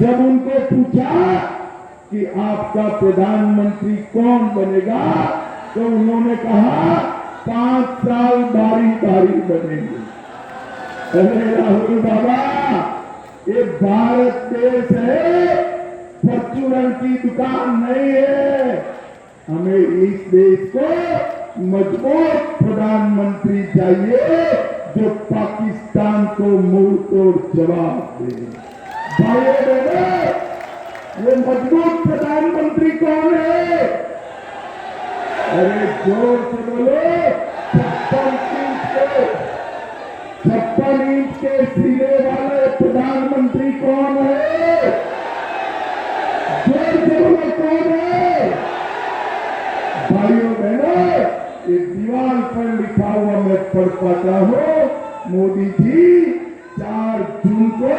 जब उनको पूछा कि आपका प्रधानमंत्री कौन बनेगा, तो उन्होंने कहा 5 साल बारी बारी बनेंगे। अरे राहुल बाबा, ये भारत देश है, परचूरन की दुकान नहीं है। हमें इस देश को मजबूत प्रधानमंत्री चाहिए जो पाकिस्तान को मुंह तोड़ जवाब दे। भाइयों बहनों, वो मजबूत प्रधानमंत्री कौन है? अरे जोर से बोलो, 56 इंच के सीने वाले प्रधानमंत्री कौन है? जोर से बोलो, कौन है? भाइयों बहनों, ये दीवार पर लिखा हुआ मैं पढ़ पाता हूँ, मोदी जी 4 जून को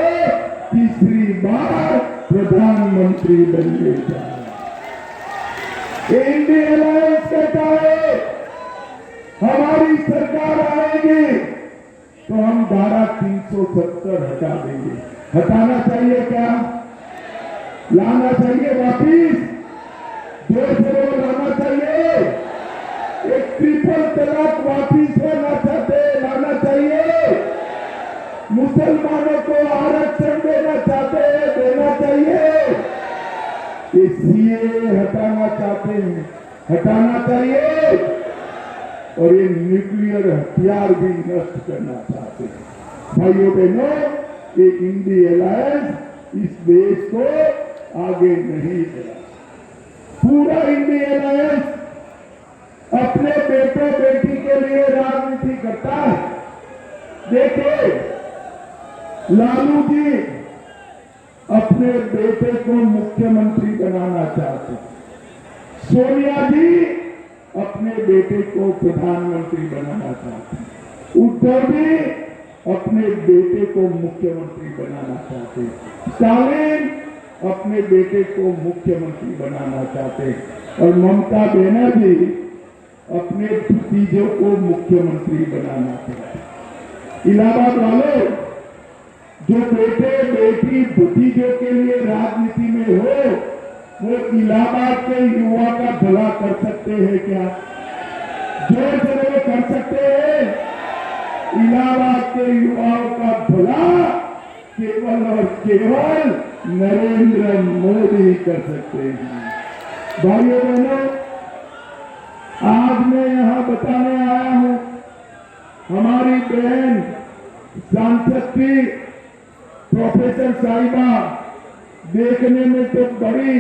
तीसरी बार प्रधानमंत्री बनने जा रहे। इंडिया अलायंस कहता है हमारी सरकार आएगी तो हम धारा 370 हटा देंगे। हटाना चाहिए क्या? लाना चाहिए वापिस? जोर से लाना चाहिए। एक ट्रिपल तलाक वापिस लाना चाहिए। मुसलमानों को आरक्षण देना चाहते हैं, देना चाहिए। ये सीए हटाना चाहते हैं, हटाना चाहिए। और ये न्यूक्लियर हथियार भी नष्ट करना चाहते हैं। भाइयों बहनों, ये इंडिया अलायंस इस देश को आगे नहीं बढ़ा। पूरा इंडिया अलायंस अपने बेटों बेटी के लिए राजनीति करता है। देखिए, लालू जी अपने बेटे को मुख्यमंत्री बनाना चाहते हैं, सोनिया जी अपने बेटे को प्रधानमंत्री बनाना चाहते हैं, उद्धव जी अपने बेटे को मुख्यमंत्री बनाना चाहते हैं, स्टालिन अपने बेटे को मुख्यमंत्री बनाना चाहते हैं, और ममता बनर्जी अपने भतीजों को मुख्यमंत्री बनाना चाहते हैं। इलाहाबाद वाले जो बेटे बेटी भतीजों के लिए राजनीति में हो, वो इलाहाबाद के युवा का भला कर सकते हैं क्या? जोर से वो कर सकते हैं? इलाहाबाद के युवाओं का भला केवल और केवल नरेंद्र मोदी कर सकते हैं। भाइयों बहनों, आज मैं यहां बताने आया हूं, हमारी बहन सांसद थी प्रोफेसर साहिबा, देखने में तो बड़ी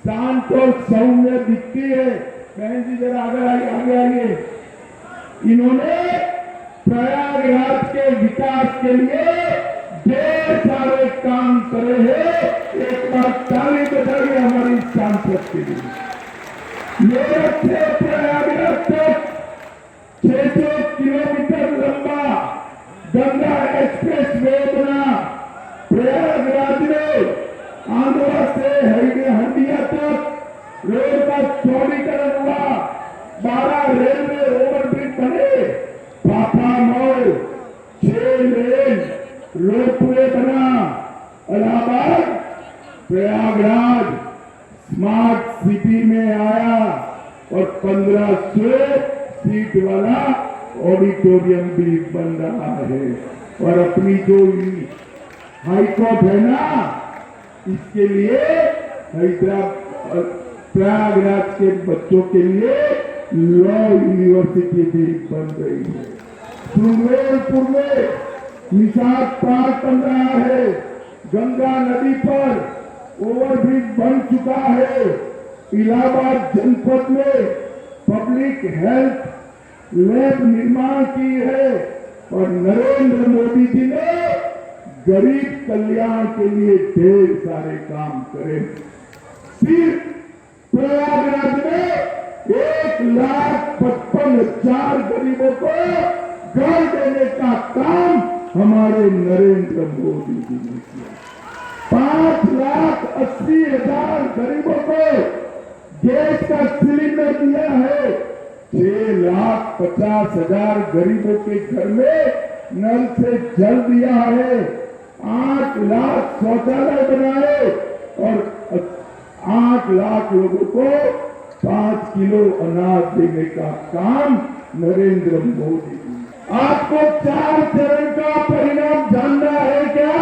शांत और सौम्य दिखती है। बहन जी जरा आगे आइए। इन्होंने प्रयागराज के विकास के लिए ढेर सारे काम करे हैं। एक बार ताली बजाइए हमारी सांसद के लिए। मेरठ से प्रयागराज तक 600 किलोमीटर लंबा गंगा एक्सप्रेस वे बना। प्रयागराज में आंध्रा से हंडिया तक रोड का चौड़ीकरण हुआ। 12 रेलवे ओवरब्रिज बने। पापा मॉल 6 लेन रोपवे बना। इलाहाबाद प्रयागराज स्मार्ट सिटी में आया और 1500 सीट वाला ऑडिटोरियम भी बन रहा है। और अपनी जो हाईकोर्ट है ना, इसके लिए हैदराबाद प्रयागराज के बच्चों के लिए लॉ यूनिवर्सिटी भी बन रही है। सुमेरपुर में निषाद पार्क बन रहा है। गंगा नदी पर ओवरब्रिज बन चुका है। इलाहाबाद जनपद में पब्लिक हेल्थ लैब निर्माण की है। और नरेंद्र मोदी जी ने गरीब कल्याण के लिए ढेर सारे काम करे। सिर्फ प्रयागराज में 1,55,000 गरीबों को घर देने का काम हमारे नरेंद्र मोदी जी ने किया। 5,80,000 गरीबों को गैस का सिलेंडर दिया है। 6,50,000 गरीबों के घर में नल से जल दिया है। 8 लाख शौचालय बनाए और 8 लाख लोगों को 5 किलो अनाज देने का काम नरेंद्र मोदी जी। आपको 4 चरण का परिणाम जानना है क्या?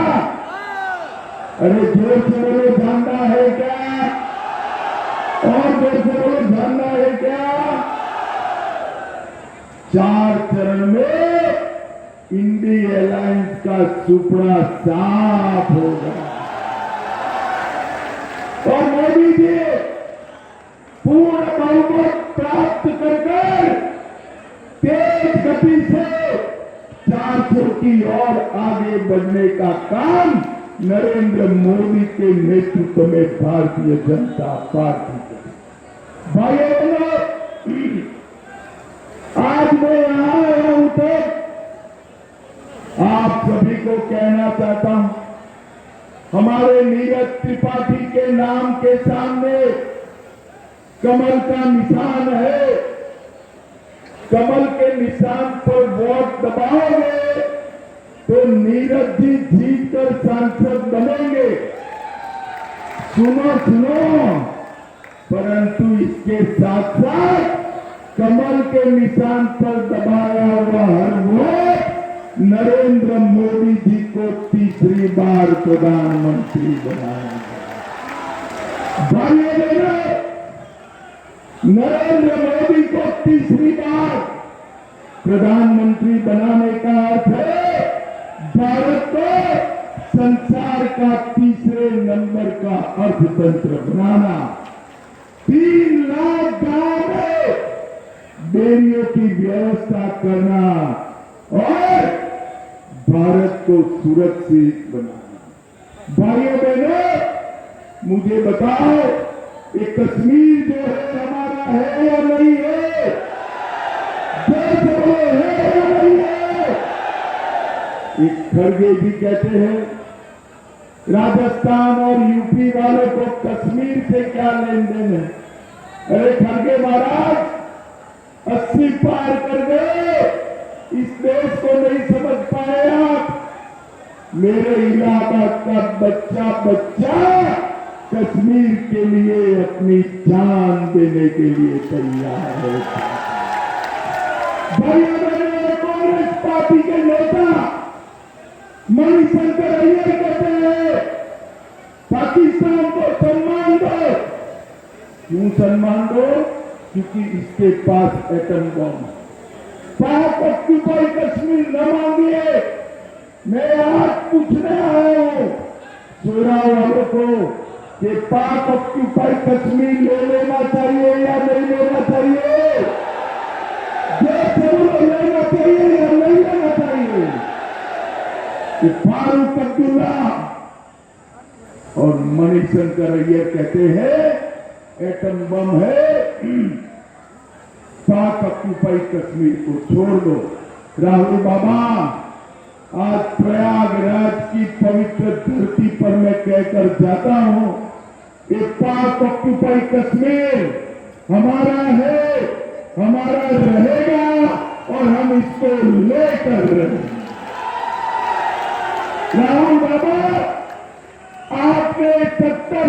अरे जोर से बोलो, जानना है क्या? और जोर से बोलो, जानना है क्या? 4 चरण में इंडी अलायंस का सुपड़ा साफ होगा और मोदी जी पूर्ण बहुमत प्राप्त कर तेज गति से 400 की ओर आगे बढ़ने का काम नरेंद्र मोदी के नेतृत्व में भारतीय जनता पार्टी करेगी। भाइयों बहनों, आज मैं यहां आया हूं तो आप सभी को कहना चाहता हूं, हमारे नीरज त्रिपाठी के नाम के सामने कमल का निशान है। कमल के निशान पर वोट दबाओगे तो नीरज जी जीतकर सांसद बनेंगे। सुनो सुनो, परंतु इसके साथ साथ कमल के निशान पर दबाया हुआ हर वोट नरेंद्र मोदी जी को तीसरी बार प्रधानमंत्री बनाएंगे। भाइयों बहनों, नरेंद्र मोदी को तीसरी बार प्रधानमंत्री बनाने का अर्थ है भारत को संसार का तीसरे नंबर का अर्थतंत्र बनाना। 3 लाख गांव में डेयरियों की व्यवस्था करना और भारत को सुरक्षित बनाना। भाइयों बहनों, मुझे बताओ, ये कश्मीर जो है हमारा है या नहीं है? देश है या नहीं है? एक खड़गे भी कहते हैं राजस्थान और यूपी वालों को कश्मीर से क्या लेन देन है? अरे खड़गे महाराज, 80 पार कर गए, इस देश को नहीं समझ पाए आप। मेरे इलाका का बच्चा कश्मीर के लिए अपनी जान देने के लिए तैयार है। भाइयों बहनों, कांग्रेस पार्टी के नेता मणिशंकर अय्यर कहते हैं पाकिस्तान को सम्मान दो। क्यों सम्मान दो? क्योंकि इसके पास एटम बम है। पाक ऑक्यूपाई कश्मीर न मांगिए। मैं आज पूछने आया हूं सोरा वालों को कि पाक ऑक्यूपाई कश्मीर ले लेना चाहिए या नहीं लेना चाहिए? लेना चाहिए या नहीं लेना चाहिए? कि फारूक अब्दुल्ला और मणिशंकर अय्यर कहते हैं एटम बम है, पाक ऑक्यूपाई कश्मीर को छोड़ दो। राहुल बाबा, आज प्रयागराज की पवित्र धरती पर मैं कहकर जाता हूं कि पाक ऑक्यूपाई कश्मीर हमारा है, हमारा रहेगा और हम इसको लेकर रहेंगे। राहुल बाबा, आपने 70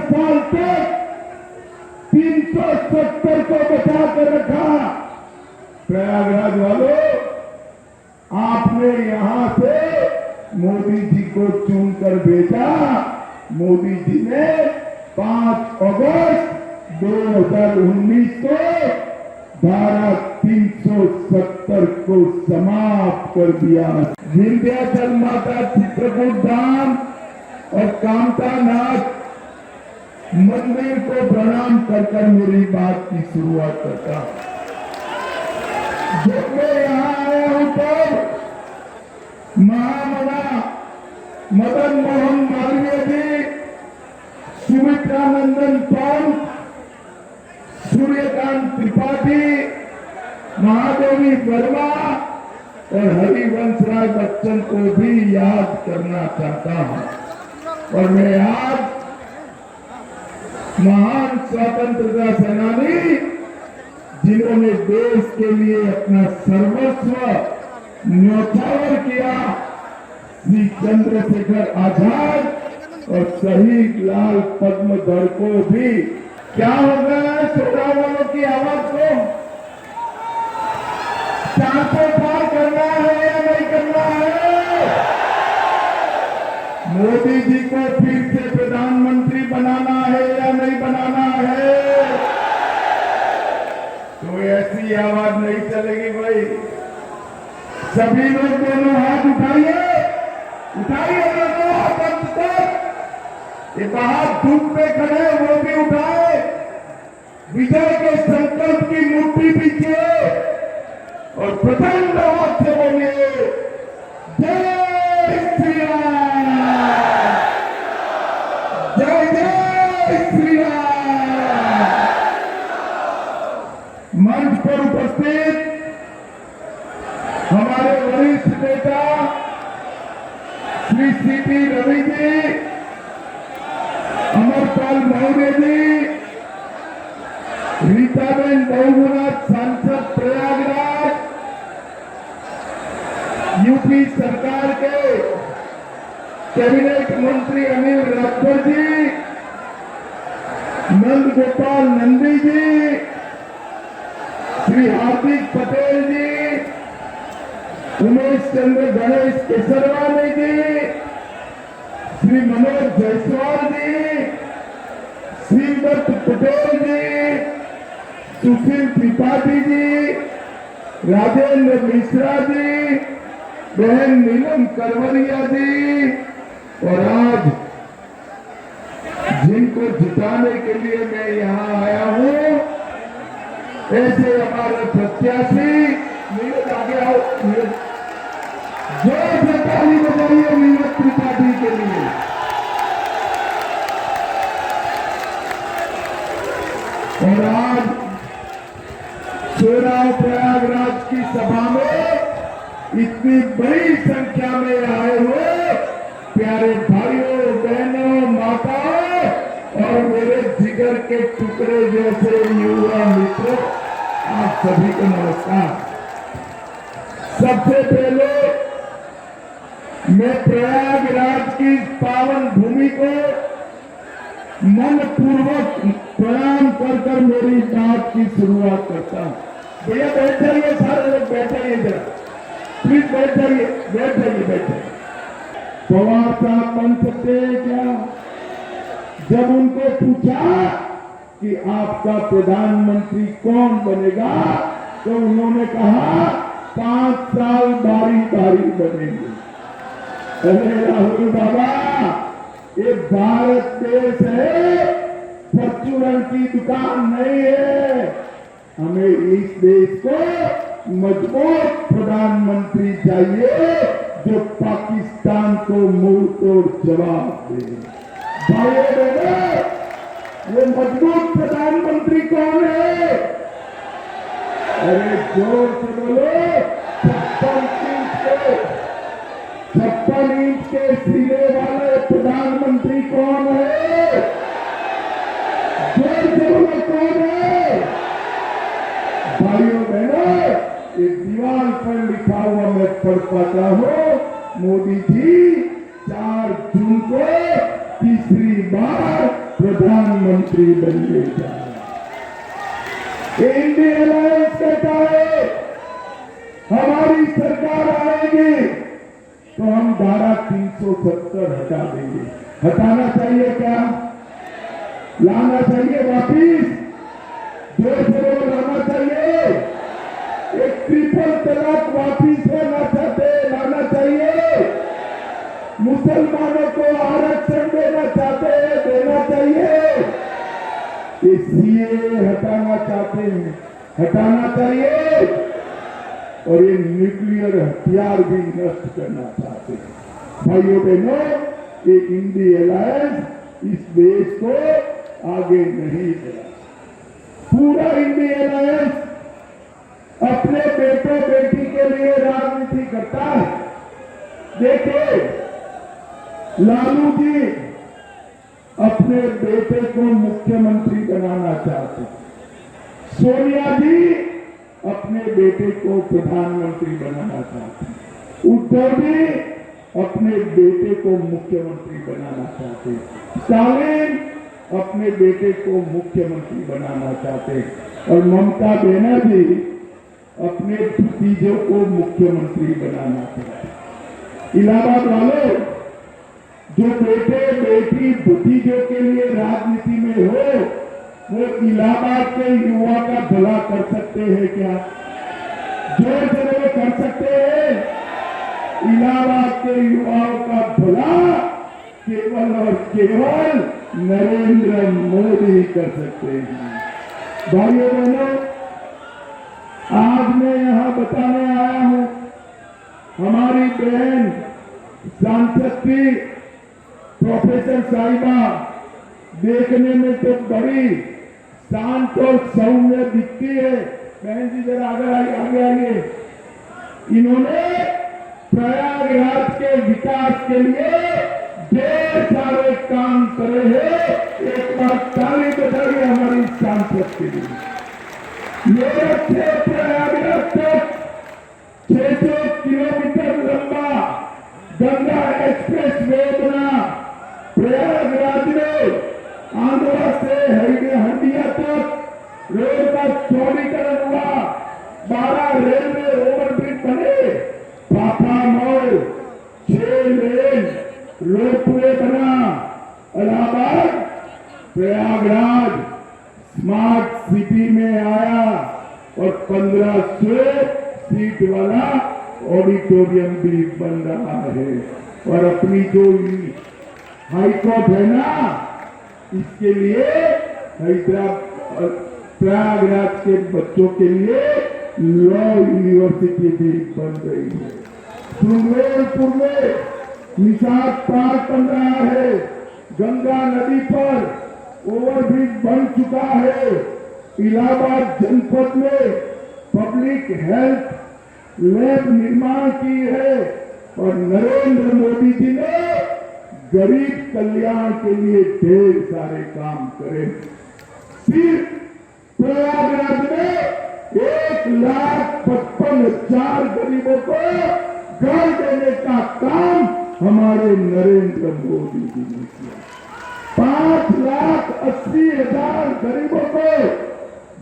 साल तक 370 को बचा कर रखा। प्रयागराज वालों, आपने यहां से मोदी जी को चुनकर भेजा। मोदी जी ने 5 अगस्त 2019 को धारा 370 को समाप्त कर दिया। विंध्याचल माता चित्रकूट धाम और कामता नाथ मंदिर को प्रणाम कर मेरी बात की शुरुआत करता हूं। जब मैं यहां आया हूं तब महामना मदन मोहन मालवीय जी, सुमित्रानंदन पंत, सूर्यकांत त्रिपाठी, महादेवी वर्मा और हरिवंश राय बच्चन को भी याद करना चाहता हूं। और मैं आज महान स्वतंत्रता सेनानी जिन्होंने देश के लिए अपना सर्वस्व न्यौछावर किया, श्री चंद्रशेखर आजाद और शहीद लाल पद्मधर को भी। क्या हो गया है सोडा वालों की आवाज को? 400 पार करना है या नहीं करना है? मोदी जी को फिर से प्रधानमंत्री बनाना है या नहीं बनाना है? तो ऐसी आवाज नहीं चलेगी भाई। सभी लोग दोनों हाथ उठाइए, उठाइए दोनों हाथ अंत तक। ये बाहर धूप में खड़े वो भी उठाए, विजय के संकल्प की मुट्ठी पीछे और प्रचंड आवाज से बोलिए जय श्री राम, जय जय श्री राम। मंच पर उपस्थित हमारे वरिष्ठ नेता श्री सीपी रवि जी, अमरपाल मौर्य जी, रीताबेन बहुगुणा सांसद प्रयागराज, यूपी सरकार के कैबिनेट मंत्री अनिल राठौर जी, नंद गोपाल नंदी जी, श्री हार्दिक पटेल जी, उमेश चंद्र गणेश केसरवानी जी, श्री मनोज जायसवाल जी, श्रीदत्त पटेल जी, सुशील त्रिपाठी जी, राजेंद्र मिश्रा जी, बहन नीलम करवरिया जी, और आज जिनको जिताने के लिए मैं यहाँ आया हूँ ऐसे हमारे प्रत्याशी, नीरज आगे आओ, नीरज जोर से ताली बजाइए नीरज त्रिपाठी के लिए। और आज सोराव प्रयागराज की सभा में इतनी बड़ी संख्या में आए हुए प्यारे भाइयों बहनों माताओं और मेरे जिगर के टुकड़े जैसे युवा मित्रों, आप सभी को नमस्कार। सबसे पहले मैं प्रयागराज की पावन भूमि को मन पूर्वक प्रणाम कर मेरी बात की शुरुआत करता हूं। भैया बैठ जाइए, सारे लोग बैठ जाइए, जरा प्लीज बैठ जाइए, बैठ जाइए, बैठ जाइए। पवार साहब बन सकते हैं क्या? जब उनको पूछा कि आपका प्रधानमंत्री कौन बनेगा तो उन्होंने कहा 5 साल बारी बारी बनेंगे। अरे राहुल बाबा, ये भारत देश है, परचूरन की दुकान नहीं है। हमें इस देश को मजबूत प्रधानमंत्री चाहिए जो पाकिस्तान को मुंह तोड़ जवाब दे। भाइयों बहनों, वो मजबूत प्रधानमंत्री कौन है? अरे जोर से बोलो, 56 इंच के सीने वाले प्रधानमंत्री कौन है? जोर से बोलो, कौन है? भाइयों बहनों, ये दीवार पर लिखा हुआ मैं पढ़ पाता हूँ, मोदी जी 4 जून को तीसरी बार प्रधानमंत्री बनने जा रहे। इंडिया अलायंस कहता है हमारी सरकार आएगी तो हम धारा 370 हटा देंगे। हटाना चाहिए क्या? लाना चाहिए वापिस? जोर से लाना चाहिए। एक ट्रिपल तलाक वापिस लाना चाहिए। मुसलमानों को आरक्षण देना चाहते हैं, देना चाहिए। ये सीए हटाना चाहते हैं, हटाना चाहिए। और ये न्यूक्लियर हथियार भी नष्ट करना चाहते हैं। भाइयों बहनों, ये इंडिया अलायंस इस देश को आगे नहीं बढ़ा। पूरा इंडिया अलायंस अपने बेटों बेटी के लिए राजनीति करता है। देखिए, लालू जी अपने बेटे को मुख्यमंत्री बनाना चाहते हैं, सोनिया जी अपने बेटे को प्रधानमंत्री बनाना चाहते हैं, उद्धव जी अपने बेटे को मुख्यमंत्री बनाना चाहते हैं। स्टालिन अपने बेटे को मुख्यमंत्री बनाना चाहते हैं और ममता बनर्जी अपने भतीजों को मुख्यमंत्री बनाना चाहते हैं। इलाहाबाद वालों, जो बेटे बेटी भतीजों के लिए राजनीति में हो, वो इलाहाबाद के युवा का भला कर सकते हैं क्या? जोर से वो कर सकते हैं? इलाहाबाद के युवाओं का भला केवल और केवल नरेंद्र मोदी कर सकते हैं। भाइयों बहनों, आज मैं यहां बताने आया हूं, हमारी बहन सांसद थी प्रोफेसर साहिबा, देखने में तो बड़ी शांत और सौम्य दिखती है। बहन जी जरा आगे आइए। इन्होंने प्रयागराज के विकास के लिए ढेर सारे काम करे हैं। एक बार ताली बजाइए हमारी सांसद के लिए। मेरठ से प्रयागराज तक 600 किलोमीटर लंबा गंगा एक्सप्रेस वे बना। प्रयागराज में आंध्रा से हंडिया तक रोड का चौड़ीकरण हुआ। 12 रेलवे ओवरब्रिज बने। पापा मॉल 6 लेन रोपवे बना। इलाहाबाद प्रयागराज स्मार्ट सिटी में आया और 1500 सीट वाला ऑडिटोरियम भी बन रहा है। और अपनी जो हाईकोर्ट है ना, इसके लिए हैदराबाद प्रयागराज के बच्चों के लिए लॉ यूनिवर्सिटी भी बन रही है। सुमेरपुर में निषाद पार्क बन रहा है। गंगा नदी पर ओवरब्रिज बन चुका है। इलाहाबाद जनपद में पब्लिक हेल्थ लैब निर्माण की है। और नरेंद्र मोदी जी ने गरीब कल्याण के लिए ढेर सारे काम करे। सिर्फ प्रयागराज में 1,55,000 गरीबों को घर देने का काम हमारे नरेंद्र मोदी जी ने किया। 5,80,000 गरीबों को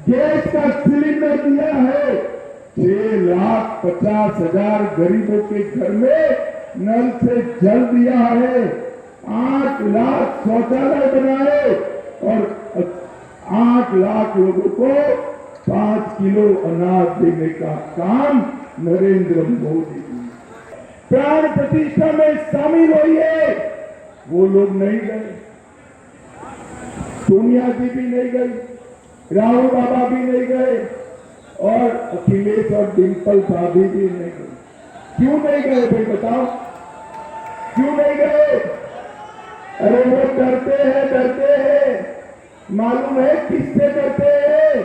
गैस का सिलेंडर दिया है। 6,50,000 गरीबों के घर में नल से जल दिया है। 8 लाख शौचालय बनाए और 8 लाख लोगों को 5 किलो अनाज देने का काम नरेंद्र मोदी जी। प्राण प्रतिष्ठा में शामिल होइए। वो लोग नहीं गए, सोनिया जी भी नहीं गई, राहुल बाबा भी नहीं गए और अखिलेश और डिम्पल भाभी भी नहीं गए। क्यों नहीं गए भाई बताओ, क्यों नहीं गए? अरे वो डरते हैं। मालूम है किससे डरते हैं?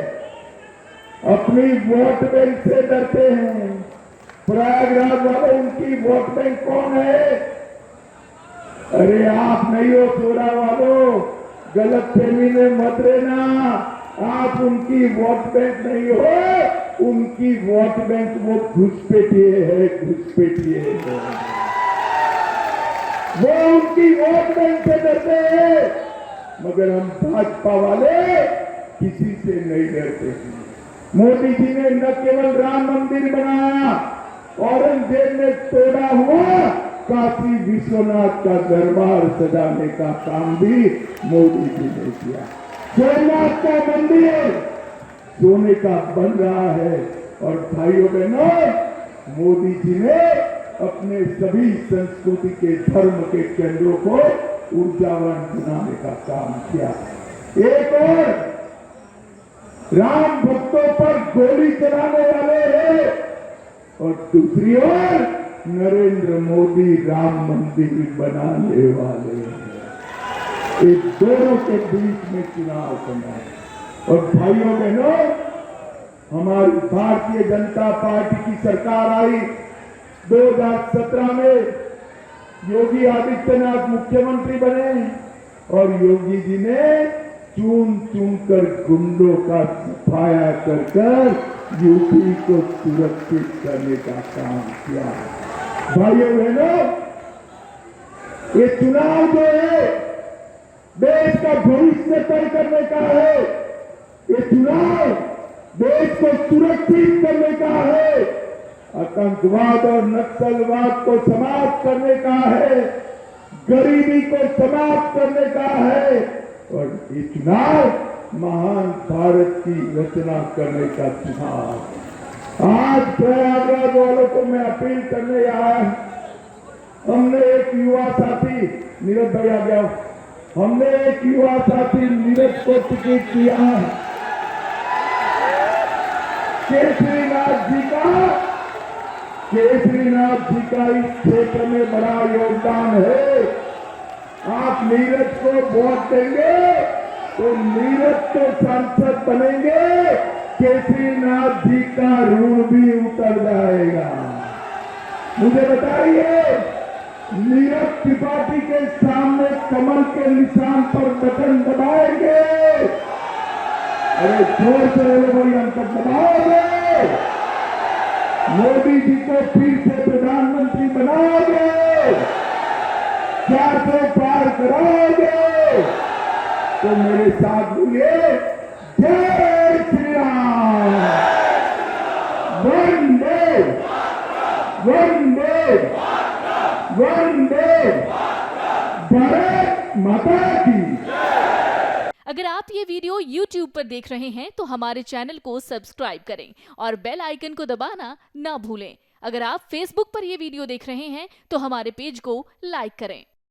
अपनी वोट बैंक से डरते हैं। प्रयागराज वाले उनकी वोट बैंक कौन है? अरे आप नहीं हो सोरा वालों, गलत फहमी में मत रहना। आप उनकी वोट बैंक नहीं हो, उनकी वोट बैंक वो घुसपैठिए है। वो उनकी वोट बैंक से डरते हैं, मगर हम भाजपा वाले किसी से नहीं डरते। मोदी जी ने न केवल राम मंदिर बनाया, औरंगजेब ने तोड़ा हुआ काशी विश्वनाथ का दरबार सजाने का काम भी मोदी जी ने किया। सोमनाथ का मंदिर सोने का बन रहा है। और भाइयों बहनों, मोदी जी ने अपने सभी संस्कृति के धर्म के केंद्रों को ऊर्जावान बनाने का काम किया। एक और राम भक्तों पर गोली चलाने वाले हैं और दूसरी ओर नरेंद्र मोदी राम मंदिर बनाने वाले हैं। इस दोनों के बीच में चुनाव करना है। और भाइयों बहनों, हमारी भारतीय जनता पार्टी की सरकार आई 2017 में। योगी आदित्यनाथ मुख्यमंत्री बने और योगी जी ने चुन कर गुंडों का सफाया कर यूपी को सुरक्षित करने का काम किया। भाइयों बहनों, ये चुनाव जो है देश का भविष्य तय करने का है। ये चुनाव देश को सुरक्षित करने का है, आतंकवाद और नक्सलवाद को समाप्त करने का है, गरीबी को समाप्त करने का है और ये चुनाव महान भारत की रचना करने का चुनाव। आज प्रयागराज वालों को मैं अपील करने आया, हमने एक युवा साथी नीरज भाई आ गया, हमने एक युवा साथी नीरज को टिकट दिया। केसरीनाथ जी का इस क्षेत्र में बड़ा योगदान है। आप नीरज को वोट देंगे तो नीरज तो सांसद बनेंगे, केसरीनाथ जी का ऋण भी उतर जाएगा। मुझे बताइए, नीरज त्रिपाठी के सामने कमल के निशान पर बटन दबाएंगे? अरे जोर से बोलो, हम तक दबाओगे? मोदी जी को फिर से प्रधानमंत्री बनाओगे? 400 पार कराओगे? तो मेरे साथ बोलिए, जय श्री राम, वंदे वंदे वंदे भारत माता की। अगर आप ये वीडियो YouTube पर देख रहे हैं तो हमारे चैनल को सब्सक्राइब करें और बेल आइकन को दबाना ना भूलें। अगर आप Facebook पर ये वीडियो देख रहे हैं तो हमारे पेज को लाइक करें।